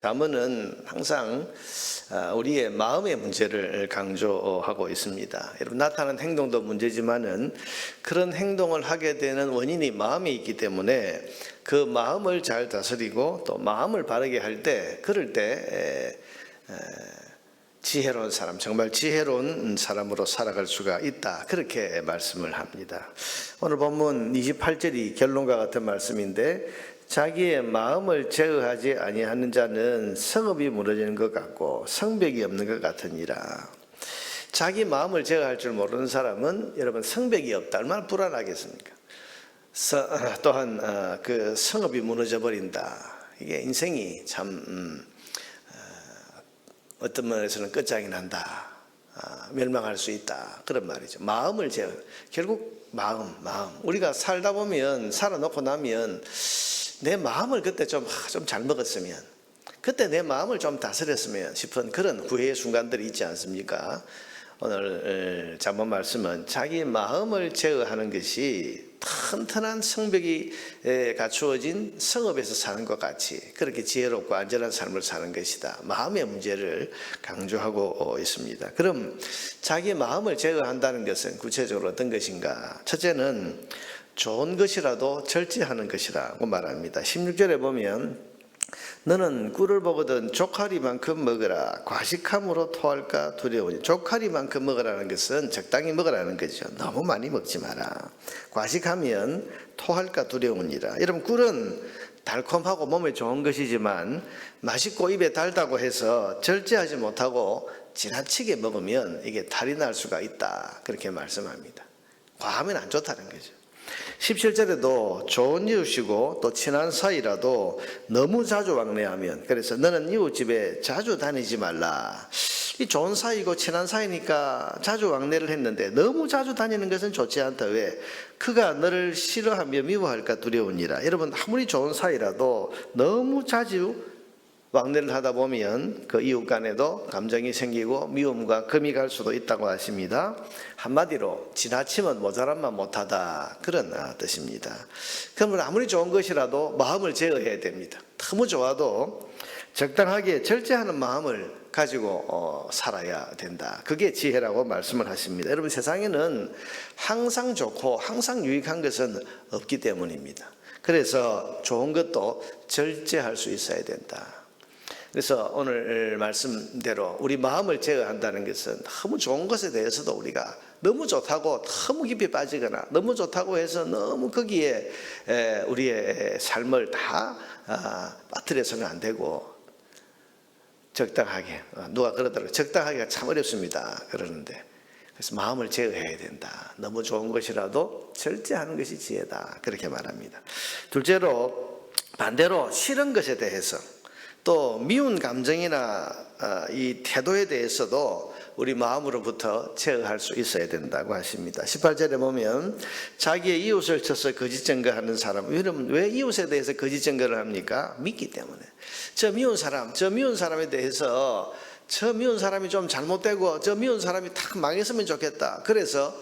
잠언은 항상 우리의 마음의 문제를 강조하고 있습니다. 여러분, 나타나는 행동도 문제지만은 그런 행동을 하게 되는 원인이 마음에 있기 때문에 그 마음을 잘 다스리고 또 마음을 바르게 할 때, 그럴 때 지혜로운 사람, 정말 지혜로운 사람으로 살아갈 수가 있다, 그렇게 말씀을 합니다. 오늘 본문 28절이 결론과 같은 말씀인데, 자기의 마음을 제어하지 아니하는 자는 성읍이 무너지는 것 같고 성벽이 없는 것 같으니라. 자기 마음을 제어할 줄 모르는 사람은 여러분 성벽이 없다, 얼마나 불안하겠습니까? 또한 그 성읍이 무너져 버린다. 이게 인생이 참 어떤 면에서는 끝장이 난다, 멸망할 수 있다, 그런 말이죠. 마음을 제어, 결국 마음 우리가 살다 보면, 살아놓고 나면 내 마음을 그때 좀 잘 먹었으면, 그때 내 마음을 좀 다스렸으면 싶은 그런 후회의 순간들이 있지 않습니까? 오늘 잠언 말씀은 자기 마음을 제어하는 것이 튼튼한 성벽이 갖추어진 성읍에서 사는 것 같이 그렇게 지혜롭고 안전한 삶을 사는 것이다, 마음의 문제를 강조하고 있습니다. 그럼 자기 마음을 제어한다는 것은 구체적으로 어떤 것인가? 첫째는 좋은 것이라도 절제하는 것이라고 말합니다. 16절에 보면 너는 꿀을 보거든 조카리만큼 먹으라, 과식함으로 토할까 두려우니. 조카리만큼 먹으라는 것은 적당히 먹으라는 거죠. 너무 많이 먹지 마라. 과식하면 토할까 두려우니라. 여러분, 꿀은 달콤하고 몸에 좋은 것이지만 맛있고 입에 달다고 해서 절제하지 못하고 지나치게 먹으면 이게 탈이 날 수가 있다, 그렇게 말씀합니다. 과하면 안 좋다는 거죠. 17절에도 좋은 이웃이고 또 친한 사이라도 너무 자주 왕래하면, 그래서 너는 이웃집에 자주 다니지 말라. 이 좋은 사이고 친한 사이니까 자주 왕래를 했는데 너무 자주 다니는 것은 좋지 않다. 왜? 그가 너를 싫어하며 미워할까 두려우니라. 여러분, 아무리 좋은 사이라도 너무 자주 왕래를 하다 보면 그 이웃 간에도 감정이 생기고 미움과 금이 갈 수도 있다고 하십니다. 한마디로 지나치면 모자란만 못하다, 그런 뜻입니다. 그러면 아무리 좋은 것이라도 마음을 제어해야 됩니다. 너무 좋아도 적당하게 절제하는 마음을 가지고 살아야 된다. 그게 지혜라고 말씀을 하십니다. 여러분, 세상에는 항상 좋고 항상 유익한 것은 없기 때문입니다. 그래서 좋은 것도 절제할 수 있어야 된다. 그래서 오늘 말씀대로 우리 마음을 제어한다는 것은 너무 좋은 것에 대해서도 우리가 너무 좋다고 너무 깊이 빠지거나 너무 좋다고 해서 너무 거기에 우리의 삶을 다 빠뜨려서는 안 되고, 적당하게, 누가 그러더라고요. 적당하기가 참 어렵습니다, 그러는데, 그래서 마음을 제어해야 된다. 너무 좋은 것이라도 절제하는 것이 지혜다, 그렇게 말합니다. 둘째로, 반대로 싫은 것에 대해서 또 미운 감정이나 이 태도에 대해서도 우리 마음으로부터 제어할 수 있어야 된다고 하십니다. 18절에 보면 자기의 이웃을 쳐서 거짓 증거하는 사람. 여러분, 왜 이웃에 대해서 거짓 증거를 합니까? 믿기 때문에. 저 미운 사람에 대해서 저 미운 사람이 좀 잘못되고 저 미운 사람이 탁 망했으면 좋겠다, 그래서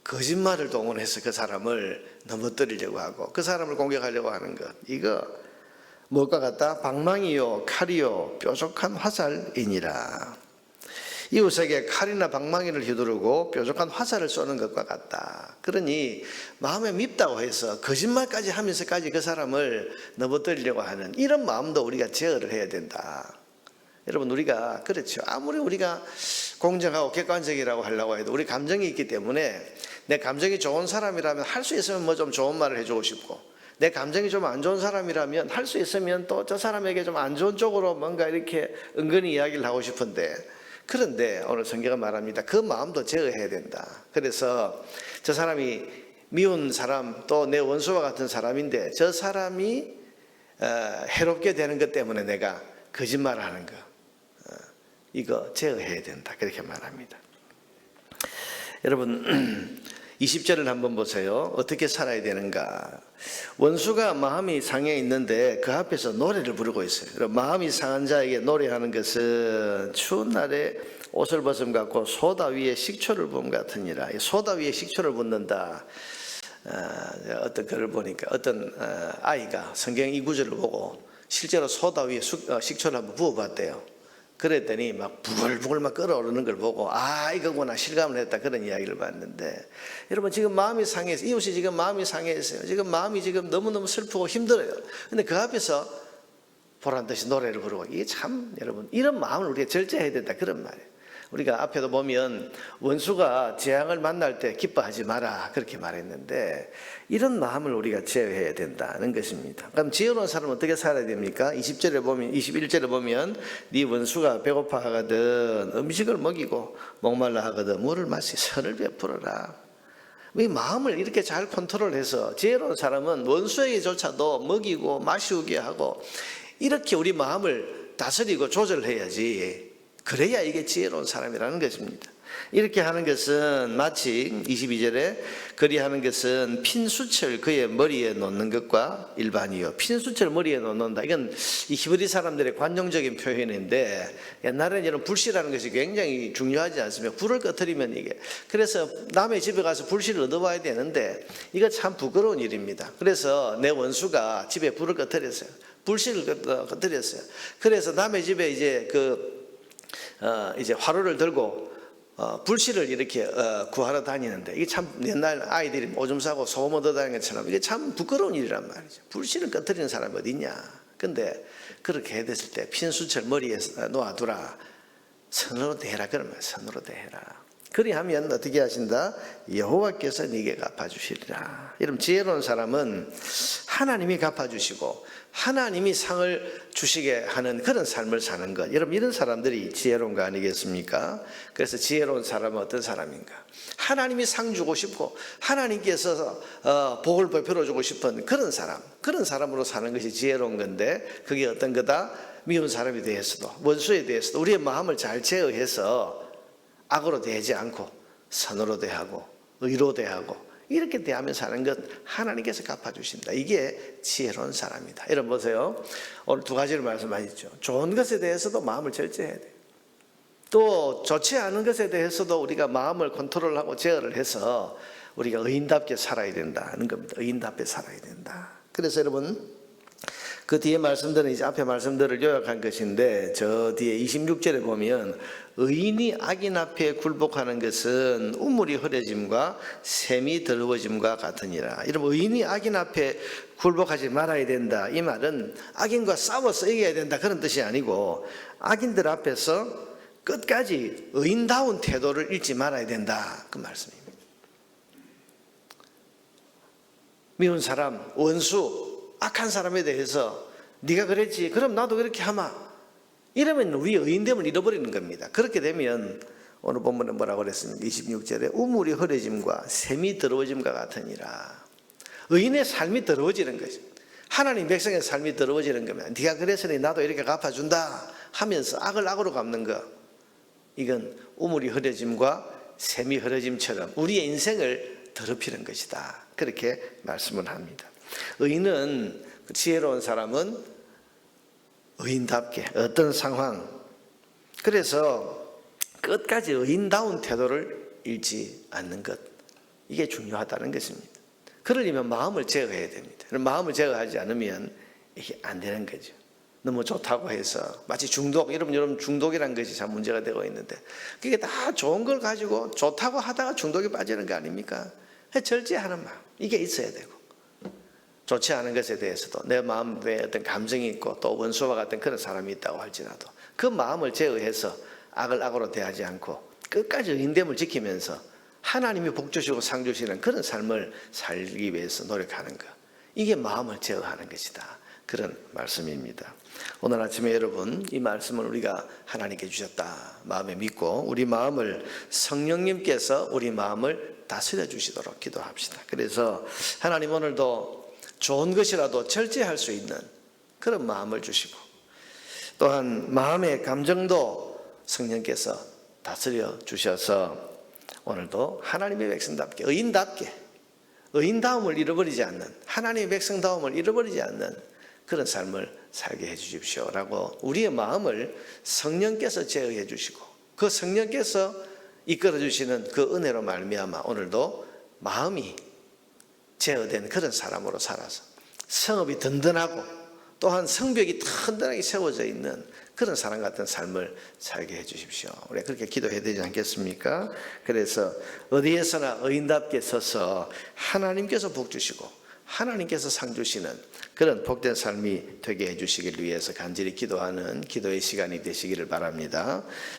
거짓말을 동원해서 그 사람을 넘어뜨리려고 하고 그 사람을 공격하려고 하는 것, 이거 무엇과 같다? 방망이요 칼이요 뾰족한 화살이니라. 이웃에게 칼이나 방망이를 휘두르고 뾰족한 화살을 쏘는 것과 같다. 그러니 마음에 밉다고 해서 거짓말까지 하면서까지 그 사람을 넘어뜨리려고 하는 이런 마음도 우리가 제어를 해야 된다. 여러분, 우리가 그렇죠. 아무리 우리가 공정하고 객관적이라고 하려고 해도 우리 감정이 있기 때문에, 내 감정이 좋은 사람이라면 할 수 있으면 뭐 좀 좋은 말을 해주고 싶고, 내 감정이 좀 안 좋은 사람이라면 할 수 있으면 또 저 사람에게 좀 안 좋은 쪽으로 뭔가 이렇게 은근히 이야기를 하고 싶은데, 그런데 오늘 성경은 말합니다. 그 마음도 제어해야 된다. 그래서 저 사람이 미운 사람, 또 내 원수와 같은 사람인데 저 사람이 해롭게 되는 것 때문에 내가 거짓말을 하는 거, 이거 제어해야 된다, 그렇게 말합니다. 여러분, 20절을 한번 보세요. 어떻게 살아야 되는가? 원수가 마음이 상해 있는데 그 앞에서 노래를 부르고 있어요. 마음이 상한 자에게 노래하는 것은 추운 날에 옷을 벗음 같고 소다 위에 식초를 부음 같으니라. 소다 위에 식초를 붓는다. 어떤 글을 보니까 어떤 아이가 성경 이 구절을 보고 실제로 소다 위에 식초를 한번 부어봤대요. 그랬더니 막 부글부글 막 끓어오르는 걸 보고 아 이거구나 실감을 했다 그런 이야기를 봤는데 여러분 지금 마음이 상해서 이웃이 지금 마음이 상해있어요. 지금 마음이 지금 너무너무 슬프고 힘들어요. 근데 그 앞에서 보란듯이 노래를 부르고 이게 참 여러분 이런 마음을 우리가 절제해야 된다 그런 말이에요. 우리가 앞에도 보면 원수가 재앙을 만날 때 기뻐하지 마라 그렇게 말했는데 이런 마음을 우리가 제어해야 된다는 것입니다. 그럼 지혜로운 사람은 어떻게 살아야 됩니까? 20절에 보면 21절에 보면 네 원수가 배고파 하거든 음식을 먹이고 목말라 하거든 물을 마시 선을 베풀어라. 이 마음을 이렇게 잘 컨트롤해서 지혜로운 사람은 원수에게조차도 먹이고 마시우게 하고 이렇게 우리 마음을 다스리고 조절해야지. 그래야 이게 지혜로운 사람이라는 것입니다. 이렇게 하는 것은 마치 22절에 그리하는 것은 핀수철 그의 머리에 놓는 것과 일반이요. 핀수철 머리에 놓는다. 이건 이 히브리 사람들의 관용적인 표현인데 옛날에는 이런 불씨라는 것이 굉장히 중요하지 않습니까? 불을 꺼뜨리면 이게 그래서 남의 집에 가서 불씨를 얻어와야 되는데 이거 참 부끄러운 일입니다. 그래서 내 원수가 집에 불을 꺼뜨렸어요. 불씨를 꺼뜨렸어요. 그래서 남의 집에 이제 화로를 들고 불씨를 이렇게 구하러 다니는데 이게 참 옛날 아이들이 오줌 싸고 소금 얻어 다니는 것처럼 이게 참 부끄러운 일이란 말이죠. 불씨를 꺼뜨리는 사람이 어디 있냐. 근데 그렇게 됐을 때 핀수철 머리에 놓아두라. 선으로 대해라 그런 말. 선으로 대해라. 그리하면 어떻게 하신다? 여호와께서 네게 갚아주시리라. 여러분 지혜로운 사람은 하나님이 갚아주시고 하나님이 상을 주시게 하는 그런 삶을 사는 것. 여러분 이런 사람들이 지혜로운 거 아니겠습니까? 그래서 지혜로운 사람은 어떤 사람인가? 하나님이 상 주고 싶고 하나님께서 복을 베풀어 주고 싶은 그런 사람으로 사는 것이 지혜로운 건데 그게 어떤 거다? 미운 사람에 대해서도 원수에 대해서도 우리의 마음을 잘 제어해서 악으로 대하지 않고 선으로 대하고 의로 대하고 이렇게 대하며 사는 것 하나님께서 갚아주신다. 이게 지혜로운 사람이다. 여러분 보세요. 오늘 두 가지를 말씀하셨죠. 좋은 것에 대해서도 마음을 절제해야 돼요. 또 좋지 않은 것에 대해서도 우리가 마음을 컨트롤하고 제어를 해서 우리가 의인답게 살아야 된다는 겁니다. 의인답게 살아야 된다. 그래서 여러분 그 뒤에 말씀들은 이제 앞에 말씀들을 요약한 것인데 저 뒤에 26절에 보면 의인이 악인 앞에 굴복하는 것은 우물이 흐려짐과 샘이 더러워짐과 같으니라. 여러분 의인이 악인 앞에 굴복하지 말아야 된다. 이 말은 악인과 싸워서 이겨야 된다 그런 뜻이 아니고 악인들 앞에서 끝까지 의인다운 태도를 잃지 말아야 된다 그 말씀입니다. 미운 사람, 원수 악한 사람에 대해서 네가 그랬지 그럼 나도 그렇게 하마 이러면 우리 의인됨을 잃어버리는 겁니다. 그렇게 되면 오늘 본문에 뭐라고 그랬습니까? 26절에 우물이 흐려짐과 샘이 더러워짐과 같으니라. 의인의 삶이 더러워지는 거죠. 하나님 백성의 삶이 더러워지는 거면 네가 그랬으니 나도 이렇게 갚아준다 하면서 악을 악으로 갚는 거 이건 우물이 흐려짐과 샘이 흐려짐처럼 우리의 인생을 더럽히는 것이다 그렇게 말씀을 합니다. 의인은 지혜로운 사람은 의인답게 어떤 상황 그래서 끝까지 의인다운 태도를 잃지 않는 것 이게 중요하다는 것입니다. 그러려면 마음을 제어해야 됩니다. 마음을 제어하지 않으면 이게 안 되는 거죠. 너무 좋다고 해서 마치 중독 여러분 중독이란 것이 참 문제가 되고 있는데 그게 다 좋은 걸 가지고 좋다고 하다가 중독에 빠지는 거 아닙니까? 절제하는 마음 이게 있어야 되고 좋지 않은 것에 대해서도 내 마음에 어떤 감정이 있고 또 원수와 같은 그런 사람이 있다고 할지라도 그 마음을 제어해서 악을 악으로 대하지 않고 끝까지 의인됨을 지키면서 하나님이 복 주시고 상 주시는 그런 삶을 살기 위해서 노력하는 것 이게 마음을 제어하는 것이다 그런 말씀입니다. 오늘 아침에 여러분 이 말씀을 우리가 하나님께 주셨다 마음에 믿고 우리 마음을 성령님께서 우리 마음을 다스려 주시도록 기도합시다. 그래서 하나님 오늘도 좋은 것이라도 절제할 수 있는 그런 마음을 주시고 또한 마음의 감정도 성령께서 다스려 주셔서 오늘도 하나님의 백성답게 의인답게 의인다움을 잃어버리지 않는 하나님의 백성다움을 잃어버리지 않는 그런 삶을 살게 해 주십시오라고 우리의 마음을 성령께서 제어해 주시고 그 성령께서 이끌어 주시는 그 은혜로 말미암아 오늘도 마음이 제어된 그런 사람으로 살아서 성읍이 든든하고 또한 성벽이 튼튼하게 세워져 있는 그런 사람 같은 삶을 살게 해주십시오. 우리 그렇게 기도해야 되지 않겠습니까? 그래서 어디에서나 의인답게 서서 하나님께서 복 주시고 하나님께서 상 주시는 그런 복된 삶이 되게 해주시길 위해서 간절히 기도하는 기도의 시간이 되시기를 바랍니다.